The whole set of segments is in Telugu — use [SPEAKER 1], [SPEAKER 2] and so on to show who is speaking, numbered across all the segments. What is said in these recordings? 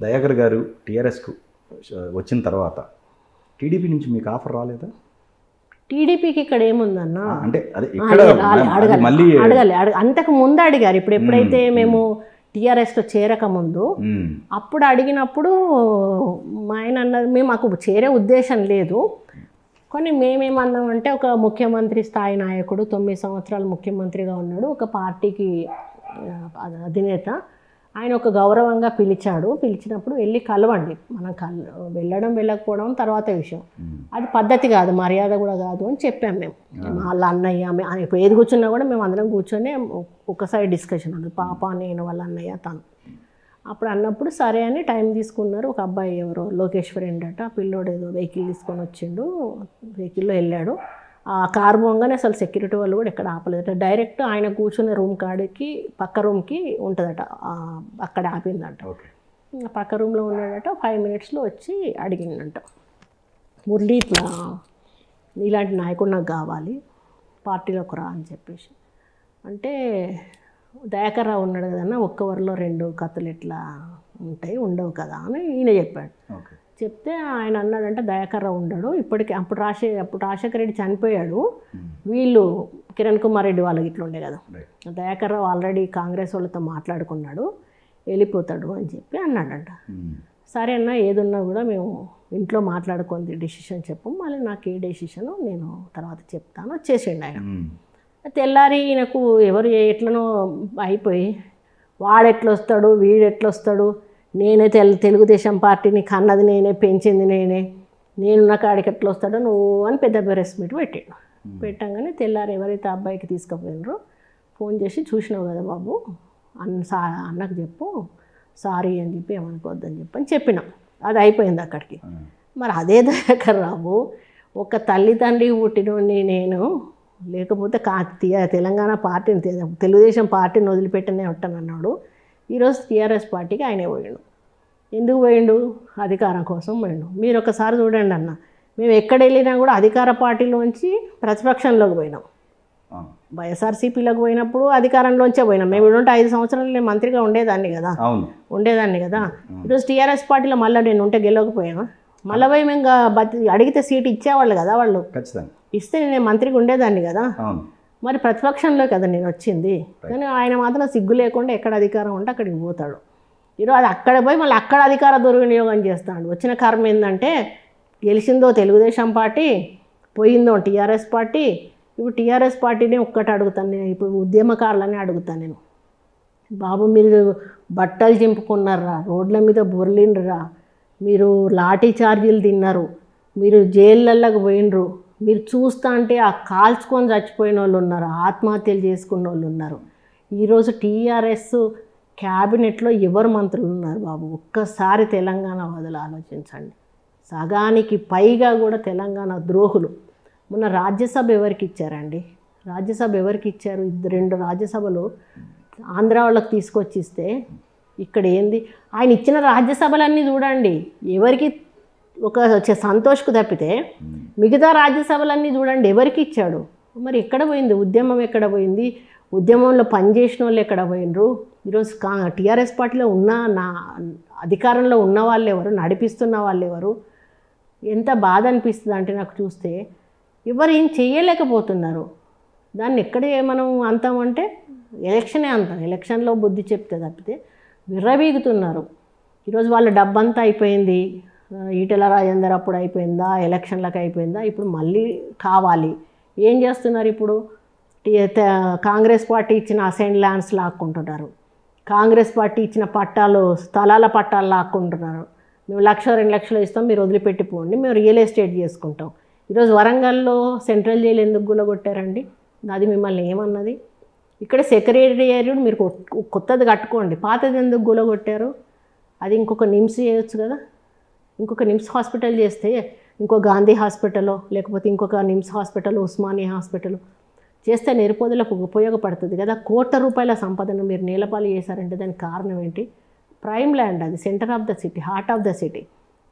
[SPEAKER 1] దయాకర్ గారు టీఆర్ఎస్కు వచ్చిన తర్వాత టీడీపీ నుంచి మీకు ఆఫర్ రాలేదా?
[SPEAKER 2] టీడీపీకి ఇక్కడ ఏముందన్న
[SPEAKER 1] అంటే అదే ఇక్కడ మళ్ళీ
[SPEAKER 2] అడగాలి అంతకు ముందు అడిగారు. ఇప్పుడు ఎప్పుడైతే మేము టీఆర్ఎస్లో చేరకముందు అప్పుడు అడిగినప్పుడు మా ఆయన అన్నారు మాకు చేరే ఉద్దేశం లేదు, కానీ మేమేమన్నామంటే ఒక ముఖ్యమంత్రి స్థాయి నాయకుడు 9 సంవత్సరాలు ముఖ్యమంత్రిగా ఉన్నాడు, ఒక పార్టీకి అధినేత, ఆయన ఒక గౌరవంగా పిలిచినప్పుడు వెళ్ళి కలవండి, మనం వెళ్ళడం వెళ్ళకపోవడం తర్వాత విషయం, అది పద్ధతి కాదు, మర్యాద కూడా కాదు అని చెప్పాం మేము. వాళ్ళ అన్నయ్య ఇప్పుడు ఏది కూర్చున్నా కూడా మేము అందరం కూర్చొని ఒకసారి డిస్కషన్ ఉంది, పాప నేను వాళ్ళ అన్నయ్య తను. అప్పుడు అన్నప్పుడు సరే అని టైం తీసుకున్నారు. ఒక అబ్బాయి ఎవరో లోకేష్ ఫ్రెండ్ అట, పిల్లోడు ఏదో వెహికల్ తీసుకొని వచ్చిండు, వెహికల్లో వెళ్ళాడు. ఆ కారు పోగానే అసలు సెక్యూరిటీ వాళ్ళు కూడా ఎక్కడ ఆపలేదట, డైరెక్ట్ ఆయన కూర్చున్న రూమ్ కాడికి పక్క రూమ్కి ఉంటుందట, అక్కడ ఆపిందంట. పక్క రూమ్లో ఉన్నాడట. 5 మినిట్స్లో వచ్చి అడిగిందంట, మురళి ఇట్లా ఇలాంటి నాయకుడు నాకు కావాలి, పార్టీలోకి రా అని చెప్పేసి. అంటే దయాకర్ రావు ఉన్నాడు కదన్నా, ఒక్క వరలో 2 కత్తులు ఎట్లా ఉంటాయి, ఉండవు కదా అని ఈయన చెప్పాడు. చెప్తే ఆయన అన్నాడంటే దయాకర్ రావు ఉండడు ఇప్పటికీ, అప్పుడు రాజశేఖర రెడ్డి చనిపోయాడు, వీళ్ళు కిరణ్ కుమార్ రెడ్డి వాళ్ళకి ఇట్లా ఉండే కదా, దయాకర్ రావు ఆల్రెడీ కాంగ్రెస్ వాళ్ళతో మాట్లాడుకున్నాడు, వెళ్ళిపోతాడు అని చెప్పి అన్నాడంట. సరే అన్న ఏదున్నా కూడా మేము ఇంట్లో మాట్లాడుకుంది డెసిషన్ చెప్పు, మళ్ళీ నాకు ఏ డెసిషను నేను తర్వాత చెప్తాను వచ్చేసిండు ఆయన. తెల్లారి ఈయనకు ఎవరు ఎట్లనో అయిపోయి వాడెట్లొస్తాడు వీడెట్లొస్తాడు, నేనే తెలుగుదేశం పార్టీని కన్నది నేనే, పెంచింది నేనున్న కాడికి ఎట్లా వస్తాడో నువ్వు అని పెద్ద ప్రెస్ మీట్ పెట్టాడు. పెట్టంగానే తెల్లారి ఎవరైతే అబ్బాయికి తీసుకుపోయినరో ఫోన్ చేసి చూసినావు కదా బాబు అన్నకు చెప్పు సారీ అని చెప్పి ఏమనుకోవద్దని చెప్పినాం. అది అయిపోయింది అక్కడికి. మరి అదే దయాకర్ రావు ఒక తల్లి తండ్రి పుట్టినోడిని నేను, లేకపోతే తెలంగాణ పార్టీని తెలుగుదేశం పార్టీని వదిలిపెట్టనే ఉంటానన్నాడు. ఈరోజు టీఆర్ఎస్ పార్టీకి ఆయనే పోయిండు. ఎందుకు పోయిండు? అధికారం కోసం పోయిండు. మీరు ఒకసారి చూడండి అన్న, మేము ఎక్కడ వెళ్ళినా కూడా అధికార పార్టీలోంచి ప్రతిపక్షంలోకి పోయినాం. వైఎస్ఆర్సీపీలోకి పోయినప్పుడు అధికారంలోంచే పోయినాం. మేము ఉంటే 5 సంవత్సరాలు నేను మంత్రిగా ఉండేదాన్ని కదా. ఈరోజు టీఆర్ఎస్ పార్టీలో మళ్ళీ నేను ఉంటే గెలవకపోయాను, మళ్ళీ పోయి మేము అడిగితే సీటు ఇచ్చేవాళ్ళు కదా వాళ్ళు, ఇస్తే నేను మంత్రిగా ఉండేదాన్ని కదా. మరి ప్రతిపక్షంలో కదా నేను వచ్చింది, కానీ ఆయన మాత్రం సిగ్గు లేకుండా ఎక్కడ అధికారం ఉంటే అక్కడికి పోతాడు. ఈరోజు అక్కడ పోయి మళ్ళీ అక్కడ అధికార దుర్వినియోగం చేస్తాడు. వచ్చిన కర్మ ఏంటంటే గెలిచిందో తెలుగుదేశం పార్టీ, పోయిందో టీఆర్ఎస్ పార్టీ. ఇప్పుడు టీఆర్ఎస్ పార్టీనే ఒక్కటి అడుగుతాను నేను, ఇప్పుడు ఉద్యమకారులని అడుగుతాను నేను, బాబు మీరు బట్టలు చింపుకున్నారా, రోడ్ల మీద బొర్లిండ్రా, మీరు లాఠీ ఛార్జీలు తిన్నారు, మీరు జైళ్ళకి పోయినరు, మీరు చూస్తా అంటే ఆ కాల్చుకొని చచ్చిపోయిన వాళ్ళు ఉన్నారు, ఆత్మహత్యలు చేసుకున్న వాళ్ళు ఉన్నారు. ఈరోజు టీఆర్ఎస్ క్యాబినెట్లో ఎవరు మంత్రులు ఉన్నారు బాబు? ఒక్కసారి తెలంగాణ వదిలి ఆలోచించండి. సగానికి పైగా కూడా తెలంగాణ ద్రోహులు. మొన్న రాజ్యసభ ఎవరికి ఇచ్చారండి? రాజ్యసభ ఎవరికి ఇచ్చారు? 2 రాజ్యసభలు ఆంధ్ర వాళ్ళకి తీసుకొచ్చి ఇస్తే ఇక్కడ ఏంది? ఆయన ఇచ్చిన రాజ్యసభలన్నీ చూడండి, ఎవరికి ఒక సంతోష్కు తప్పితే మిగతా రాజ్యసభలన్నీ చూడండి ఎవరికి ఇచ్చాడు. మరి ఎక్కడ పోయింది ఉద్యమం? ఎక్కడ పోయింది? ఉద్యమంలో పనిచేసిన వాళ్ళు ఎక్కడ పోయినరు? ఈరోజు టీఆర్ఎస్ పార్టీలో ఉన్న అధికారంలో ఉన్న వాళ్ళు ఎవరు, నడిపిస్తున్న వాళ్ళు ఎవరు? ఎంత బాధ అనిపిస్తుంది అంటే నాకు చూస్తే ఎవరు ఏం చేయలేకపోతున్నారు. దాన్ని ఎక్కడే మనం అంతామంటే ఎలక్షనే అంటాం, ఎలక్షన్లో బుద్ధి చెప్తే తప్పితే విర్రవీగుతున్నారు. ఈరోజు వాళ్ళ డబ్బంతా అయిపోయింది, ఈటెల రాజేందర్ అప్పుడు అయిపోయిందా, ఎలక్షన్లకు అయిపోయిందా, ఇప్పుడు మళ్ళీ కావాలి. ఏం చేస్తున్నారు ఇప్పుడు? కాంగ్రెస్ పార్టీ ఇచ్చిన అసైన్ ల్యాండ్స్ లాక్కుంటున్నారు, కాంగ్రెస్ పార్టీ ఇచ్చిన స్థలాల పట్టాలు లాక్కుంటున్నారు. మేము 1-2 లక్షలు ఇస్తాం, మీరు వదిలిపెట్టిపోండి, మేము రియల్ ఎస్టేట్ చేసుకుంటాం. ఈరోజు వరంగల్లో సెంట్రల్ జైలు ఎందుకు గుల్లగొట్టారండి? అది మిమ్మల్ని ఏమన్నది? ఇక్కడ సెక్రటేరియట్ మీరు కొత్తది కట్టుకోండి, పాతది ఎందుకు గుల్లగొట్టారు? అది ఇంకొక నిమ్స్ చేయొచ్చు కదా. ఇంకొక నిమ్స్ హాస్పిటల్ చేస్తే ఇంకో గాంధీ హాస్పిటలో, లేకపోతే ఇంకొక నిమ్స్ హాస్పిటల్, ఉస్మానియా హాస్పిటల్ చేస్తే నిరుపేదలకు ఉపయోగపడుతుంది కదా. కోట్ల రూపాయల సంపదను మీరు నేలపాలు చేశారంటే దానికి కారణం ఏంటి? ప్రైమ్ ల్యాండ్, అది centre of the city, heart of the city.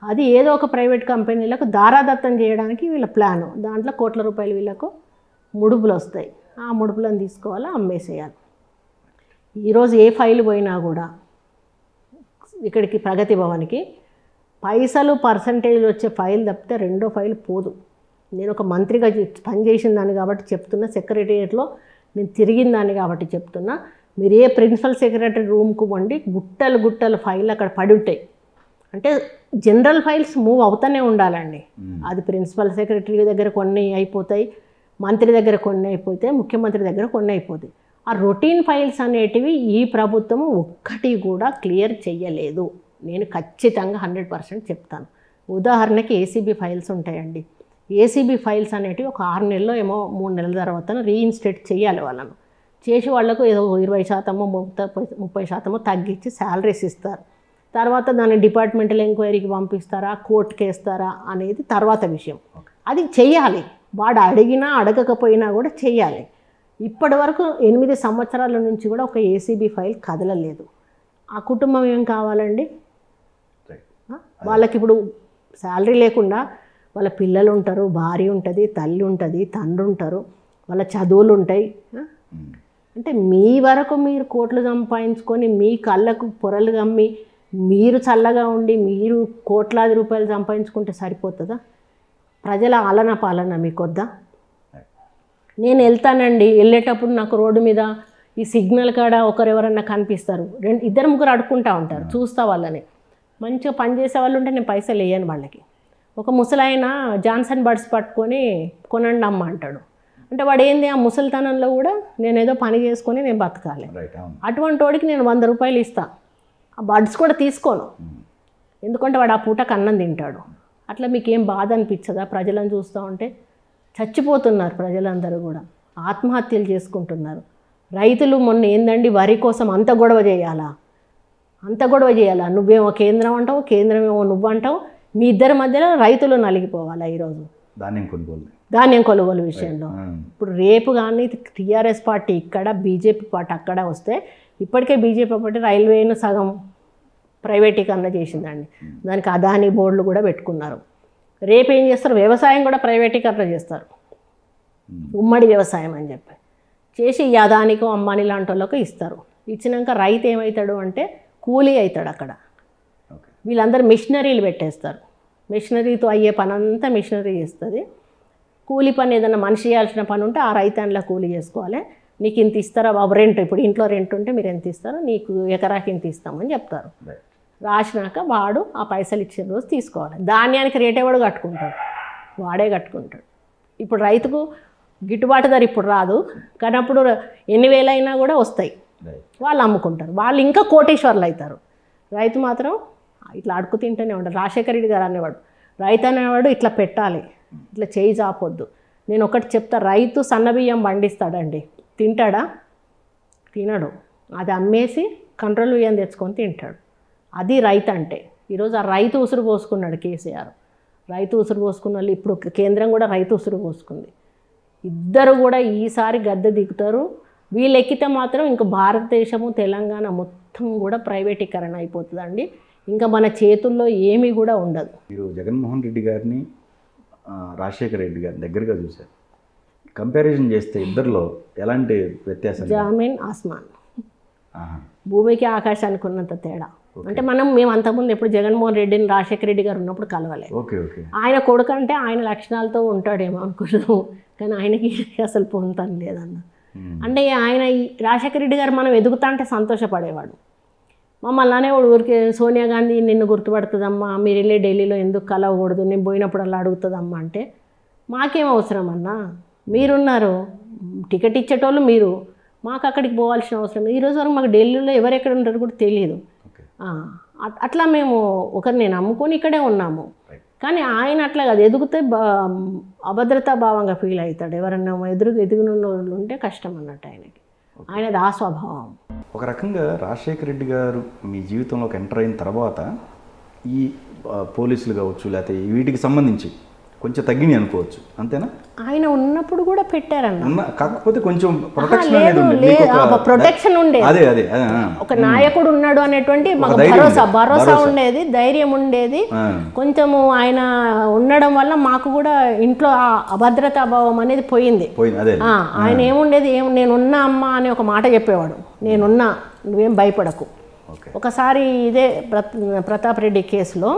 [SPEAKER 2] అది ఏదో ఒక ప్రైవేట్ కంపెనీలకు దారాదత్తం చేయడానికి వీళ్ళ ప్లాను. దాంట్లో కోట్ల రూపాయలు వీళ్ళకు ముడుపులు వస్తాయి, ఆ ముడుపులను తీసుకోవాలా, అమ్మేసేయాలి. ఈరోజు ఏ ఫైల్ పోయినా కూడా ఇక్కడికి ప్రగతి భవన్కి, పైసలు పర్సంటేజ్లు వచ్చే ఫైల్ తప్పితే రెండో ఫైల్ పోదు. నేను ఒక మంత్రిగా పనిచేసిన దాన్ని కాబట్టి చెప్తున్నా, సెక్రటేరియట్లో నేను తిరిగిన దాన్ని కాబట్టి చెప్తున్నా. మీరు ఏ ప్రిన్సిపల్ సెక్రటరీ రూమ్కు వండి గుట్టలు గుట్టలు ఫైల్ అక్కడ పడి ఉంటాయి. అంటే జనరల్ ఫైల్స్ మూవ్ అవుతూనే ఉండాలండి. అది ప్రిన్సిపల్ సెక్రటరీ దగ్గర కొన్ని అయిపోతాయి, మంత్రి దగ్గర కొన్ని అయిపోతాయి, ముఖ్యమంత్రి దగ్గర కొన్ని అయిపోతాయి. ఆ రొటీన్ ఫైల్స్ అనేటివి ఈ ప్రభుత్వం ఒక్కటి కూడా క్లియర్ చేయలేదు. నేను ఖచ్చితంగా 100% చెప్తాను. ఉదాహరణకి ఏసీబీ ఫైల్స్ ఉంటాయండి. ఏసీబీ ఫైల్స్ అనేటివి ఒక 6 నెలల్లో ఏమో 3 నెలల తర్వాత రీఇన్స్టేట్ చేయాలి. వాళ్ళను చేసి వాళ్లకు ఏదో 20% 30% తగ్గించి శాలరీస్ ఇస్తారు. తర్వాత దాన్ని డిపార్ట్మెంటల్ ఎంక్వైరీకి పంపిస్తారా, కోర్టుకి వేస్తారా అనేది తర్వాత విషయం. అది చెయ్యాలి. వాడు అడిగినా అడగకపోయినా కూడా చెయ్యాలి. ఇప్పటి వరకు 8 సంవత్సరాల నుంచి కూడా ఒక ఏసీబీ ఫైల్ కదలలేదు. ఆ కుటుంబం ఏం కావాలండి? వాళ్ళకి ఇప్పుడు శాలరీ లేకుండా వాళ్ళ పిల్లలు ఉంటారు, భార్య ఉంటుంది, తల్లి ఉంటుంది, తండ్రి ఉంటారు, వాళ్ళ చదువులు ఉంటాయి. అంటే మీ వరకు మీరు కోట్లు సంపాదించుకొని మీ కళ్ళకు పొరలు గమ్మి మీరు చల్లగా ఉండి మీరు కోట్లాది రూపాయలు సంపాదించుకుంటే సరిపోతుందా? ప్రజల ఆలన పాలన మీకొద్దా? నేను వెళ్తానండి, వెళ్ళేటప్పుడు నాకు రోడ్డు మీద ఈ సిగ్నల్ కాడ ఒకరెవరన్నా కనిపిస్తారు, 2-3 అడుక్కుంటూ ఉంటారు, చూస్తా వాళ్ళని. మంచిగా పనిచేసే వాళ్ళు ఉంటే నేను పైసలు వేయను వాళ్ళకి. ఒక ముసలాయన జాన్సన్ బడ్స్ పట్టుకొని కొనండి అమ్మ అంటాడు. అంటే వాడు ఏంది, ఆ ముసలితనంలో కూడా నేను ఏదో పని చేసుకొని నేను బతకాలి. అటువంటి వాడికి నేను 100 రూపాయలు ఇస్తాను. ఆ బడ్స్ కూడా తీసుకోను, ఎందుకంటే వాడు ఆ పూటకు అన్నం తింటాడు. అట్లా మీకేం బాధ అనిపించదా? ప్రజలను చూస్తూ ఉంటే చచ్చిపోతున్నారు ప్రజలందరూ కూడా, ఆత్మహత్యలు చేసుకుంటున్నారు. రైతులు మొన్న ఏందండి వరి కోసం అంత గొడవ చేయాలా? నువ్వేమో కేంద్రం అంటావు, కేంద్రమేమో నువ్వు అంటావు. మీ ఇద్దరి మధ్యలో రైతులు నలిగిపోవాలా ఈరోజు ధాన్యం కొనుగోలు విషయంలో? ఇప్పుడు రేపు కానీ టీఆర్ఎస్ పార్టీ ఇక్కడ, బీజేపీ పార్టీ అక్కడ వస్తే, ఇప్పటికే బీజేపీ పార్టీ రైల్వేను సగం ప్రైవేటీకరణ చేసిందండి. దానికి అదానీ బోర్డులు కూడా పెట్టుకున్నారు. రేపు ఏం చేస్తారు? వ్యవసాయం కూడా ప్రైవేటీకరణ చేస్తారు, ఉమ్మడి వ్యవసాయం అని చెప్పి చేసి ఈ అదానికో అంబానీ లాంటి వాళ్ళకు ఇస్తారు. ఇచ్చినాక రైతు ఏమవుతాడు అంటే కూలీ అవుతాడు. అక్కడ వీళ్ళందరూ మిషనరీలు పెట్టేస్తారు. మిషనరీతో అయ్యే పని అంతా మిషనరీ చేస్తుంది. కూలీ పని ఏదైనా మనిషి చేయాల్సిన పని ఉంటే ఆ రైతాన్లా కూలీ చేసుకోవాలి. నీకు ఇంత ఇస్తారా బాబు రెంట్, ఇప్పుడు ఇంట్లో రెంట్ ఉంటే మీరు ఎంత ఇస్తారో, నీకు ఎకరాకి ఇంత ఇస్తామని చెప్తారు. రాసినాక వాడు ఆ పైసలు ఇచ్చిన రోజు తీసుకోవాలి. ధాన్యానికి రేట్ ఎవడు కట్టుకుంటాడు? వాడే కట్టుకుంటాడు. ఇప్పుడు రైతుకు గిట్టుబాటు ధర ఇప్పుడు రాదు, కానీ అప్పుడు 8,000 అయినా కూడా వస్తాయి, వాళ్ళు అమ్ముకుంటారు. వాళ్ళు ఇంకా కోటీశ్వర్లు అవుతారు. రైతు మాత్రం ఇట్లా అడుగు తింటూనే ఉంటాడు. రాజశేఖర రెడ్డి గారు అనేవాడు, రైతు అనేవాడు ఇట్లా పెట్టాలి, ఇట్లా చేయి చాపొద్దు. నేను ఒకటి చెప్తా, రైతు సన్నబియ్యం పండిస్తాడండి, తింటాడా? తినడు. అది అమ్మేసి కంట్రోల్ బియ్యం తెచ్చుకొని తింటాడు. అది రైతు అంటే. ఈరోజు ఆ రైతు ఉసురు పోసుకున్నాడు కేసీఆర్. రైతు ఉసురు పోసుకున్న వాళ్ళు ఇప్పుడు కేంద్రం కూడా రైతు ఉసురు పోసుకుంది. ఇద్దరు కూడా ఈసారి గద్దె దిగుతారు. వీళ్ళు ఎక్కితే మాత్రం ఇంకా భారతదేశము తెలంగాణ మొత్తం కూడా ప్రైవేటీకరణ అయిపోతుందండి. ఇంకా మన చేతుల్లో ఏమీ కూడా ఉండదు.
[SPEAKER 1] మీరు జగన్మోహన్ రెడ్డి గారిని రాజశేఖర రెడ్డి గారిని దగ్గరగా చూశారు. కంపారిజన్ చేస్తే ఇద్దరిలో ఎలాంటి వ్యత్యాసం?
[SPEAKER 2] జమీన్ ఆస్మాన్, భూమికి ఆకాశానికి ఉన్నంత తేడా. అంటే మేము అంతకుముందు ఎప్పుడు జగన్మోహన్ రెడ్డిని రాజశేఖర రెడ్డి గారు ఉన్నప్పుడు కలవలేదు. ఆయన కొడుకు అంటే ఆయన లక్షణాలతో ఉంటాడేమో అనుకున్నాము, కానీ ఆయనకి అసలు పొందుతాను లేదన్న. అంటే ఆయన రాజశేఖర రెడ్డి గారు మనం ఎదుగుతా అంటే సంతోషపడేవాడు. మమ్మల్ని అనేవాడు ఊరికి, సోనియా గాంధీ నిన్ను గుర్తుపడుతుందమ్మా, మీరు వెళ్ళే ఢిల్లీలో ఎందుకు కలవకూడదు, నేను పోయినప్పుడు అలా అడుగుతుందమ్మా అంటే, మాకేం అవసరం అన్నా, మీరున్నారు, టికెట్ ఇచ్చేటోళ్ళు మీరు, మాకు అక్కడికి పోవాల్సిన అవసరం. ఈరోజు వరకు మాకు ఢిల్లీలో ఎవరెక్కడ ఉంటారో కూడా తెలియదు. అట్లా మేము ఒకరిని నమ్ముకొని ఇక్కడే ఉన్నాము. కానీ ఆయన అట్లా కాదు, ఎదుగుతే అభద్రతా భావంగా ఫీల్ అవుతాడు. ఎవరన్నా ఎదుగునున్న వాళ్ళు ఉంటే కష్టం అన్నట్టు ఆయనకి. ఆయనది ఆ స్వభావం.
[SPEAKER 1] ఒక రకంగా రాజశేఖర రెడ్డి గారు మీ జీవితంలోకి ఎంటర్ అయిన తర్వాత ఈ పోలీసులు కావచ్చు, లేకపోతే వీటికి సంబంధించి కొంచెం తగ్గినాయి అనుకోవచ్చు, అంతేనా?
[SPEAKER 2] ఆయన ఉన్నప్పుడు కూడా పెట్టారన్న,
[SPEAKER 1] కాకపోతే కొంచెం
[SPEAKER 2] ప్రొటెక్షన్ ఉండేది.
[SPEAKER 1] అదే
[SPEAKER 2] ఒక నాయకుడు ఉన్నాడు అనేటువంటి మాకు భరోసా ఉండేది, ధైర్యం ఉండేది. కొంచెము ఆయన ఉండడం వల్ల మాకు కూడా ఇంట్లో అభద్రతా భావం అనేది పోయింది. ఆయన ఏముండేది, నేనున్నా అమ్మ అనే ఒక మాట చెప్పేవాడు, నేనున్నా, నువ్వేం భయపడకు, ఒకసారి ఇదే ప్రతాప్ రెడ్డి కేసులో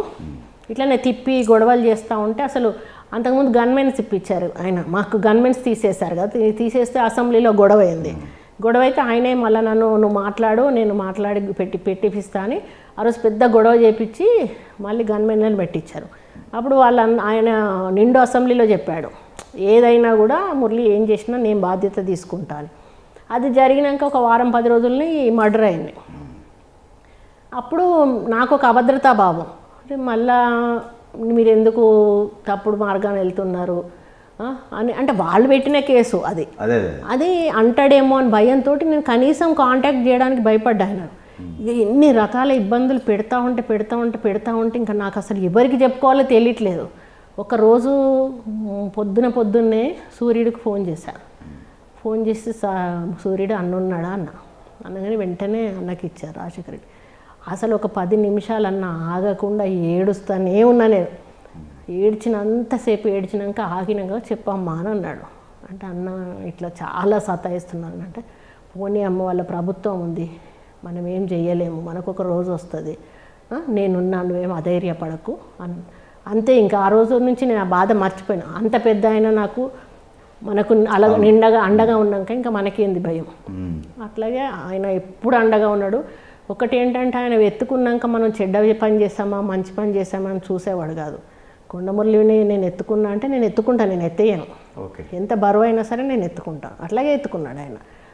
[SPEAKER 2] ఇట్లనే తిప్పి గొడవలు చేస్తూ ఉంటే అసలు అంతకుముందు గన్మెన్స్ ఇప్పించారు ఆయన, మాకు గన్మెన్స్ తీసేశారు కదా, తీసేస్తే అసెంబ్లీలో గొడవ అయింది. గొడవ అయితే ఆయనే మళ్ళీ నువ్వు మాట్లాడు, నేను మాట్లాడి పెట్టిపిస్తా అని ఆ రోజు పెద్ద గొడవ చేపించి మళ్ళీ గన్మెన్లను పెట్టించారు. అప్పుడు ఆయన నిండు అసెంబ్లీలో చెప్పాడు, ఏదైనా కూడా మురళి ఏం చేసినా నేను బాధ్యత తీసుకుంటాను. అది జరిగినాక ఒక వారం 10 రోజుల్ని మర్డర్ అయింది. అప్పుడు నాకు ఒక అభద్రతా భావం, మళ్ళా మీరు ఎందుకు తప్పుడు మార్గాన్ని వెళ్తున్నారు అని, అంటే వాళ్ళు పెట్టిన కేసు అది అంటాడేమో అని భయంతో నేను కనీసం కాంటాక్ట్ చేయడానికి భయపడ్డా. ఆయన ఎన్ని రకాల ఇబ్బందులు పెడతా ఉంటే ఇంకా నాకు అసలు ఎవరికి చెప్పుకోవాలో తెలియట్లేదు. ఒకరోజు పొద్దున్నే సూర్యుడికి ఫోన్ చేశాను. ఫోన్ చేసి సూర్యుడు అన్నున్నాడా అన్నగానే వెంటనే అన్నకి ఇచ్చారు రాజశేఖర్ రెడ్డి. అసలు ఒక 10 నిమిషాలన్నా ఆగకుండా ఏడుస్తానే ఉన్నా నేను. ఏడ్చినంతసేపు ఏడ్చినాక ఆగినాక చెప్పమ్మా అని అన్నాడు. అంటే అన్న ఇట్లా చాలా సతాయిస్తున్నాను అంటే, పోనీ అమ్మ వాళ్ళ ప్రభుత్వం ఉంది, మనం ఏం చెయ్యలేము, మనకు ఒక రోజు వస్తుంది, నేనున్నాను, నువ్వేం అధైర్యపడకు అంతే. ఇంకా ఆ రోజు నుంచి నేను ఆ బాధ మర్చిపోయాను. అంత పెద్ద ఆయన నాకు మనకు అలా అండగా ఉన్నాక ఇంకా మనకేంది భయం. అట్లాగే ఆయన ఎప్పుడు అండగా ఉన్నాడు. ఒకటి ఏంటంటే ఆయన ఎత్తుకున్నాక మనం చెడ్డ పని చేస్తామా మంచి పని చేస్తామా అని చూసేవాడు కాదు. కొండమురళిని నేను ఎత్తుకున్నా అంటే నేను ఎత్తుకుంటాను, నేను ఎత్తేయను, ఎంత బరువు అయినా సరే నేను ఎత్తుకుంటాను. అట్లాగే ఎత్తుకున్నాడు ఆయన.